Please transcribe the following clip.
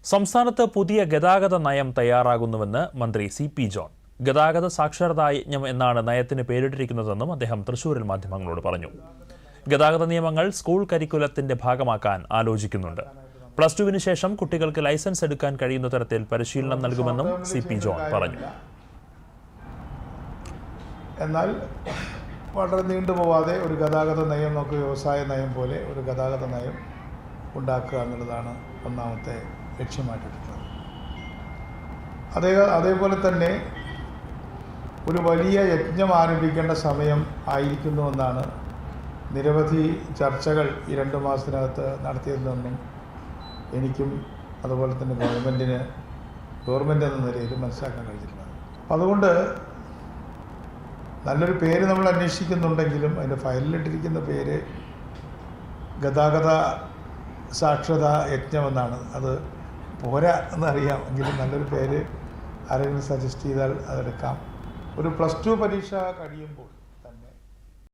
സംസ്ഥാനത്ത് പുതിയ ഗതാഗത നയം തയ്യാറാകുന്നുവെന്ന് മന്ത്രി സി.പി. ജോൺ. ഗതാഗത സാക്ഷരതാ യജ്ഞം എന്നാണ് നയത്തിന് പേരിട്ടിരിക്കുന്നതെന്നും അദ്ദേഹം തൃശൂരിൽ മാധ്യമങ്ങളോട് പറഞ്ഞു. ഗതാഗത നിയമങ്ങൾ സ്കൂൾ കരിക്കുലത്തിന്റെ ഭാഗമാക്കാൻ ആലോചിക്കുന്നുണ്ട്. +2 ശേഷം കുട്ടികൾക്ക് ലൈസൻസ് എടുക്കാൻ കഴിയുന്ന തരത്തിൽ പരിശീലനം നൽകുമെന്നും സി.പി. ജോൺ പറഞ്ഞു. എന്നാൽ വളരെ നീണ്ടുപോവാതെ ഒരു ഗതാഗത നയം, നമുക്ക് വ്യവസായ നയം പോലെ ഒരു ഗതാഗത നയം ഉണ്ടാക്കുക എന്നുള്ളതാണ് ഒന്നാമത്തെ ലക്ഷ്യമായിട്ടിട്ടുള്ളത്. അതേപോലെ തന്നെ ഒരു വലിയ യജ്ഞം ആരംഭിക്കേണ്ട സമയം ആയിരിക്കുന്നുവെന്നാണ് നിരവധി ചർച്ചകൾ ഈ 2 മാസത്തിനകത്ത് നടത്തിയതെന്നും എനിക്കും അതുപോലെ തന്നെ ഗവൺമെൻറ് എന്ന നിലയിൽ മനസ്സിലാക്കാൻ കഴിഞ്ഞിട്ടുള്ളത്. അപ്പം അതുകൊണ്ട് നല്ലൊരു പേര് നമ്മൾ അന്വേഷിക്കുന്നുണ്ടെങ്കിലും അതിൻ്റെ ഫയലിലിട്ടിരിക്കുന്ന പേര് ഗതാഗത സാക്ഷരതാ യജ്ഞമെന്നാണ്. അത് പോരാ എന്നറിയാം, എങ്കിലും നല്ലൊരു പേര് ആരെങ്കിലും സജസ്റ്റ് ചെയ്താൽ അതെടുക്കാം. ഒരു +2 പരീക്ഷ കഴിയുമ്പോൾ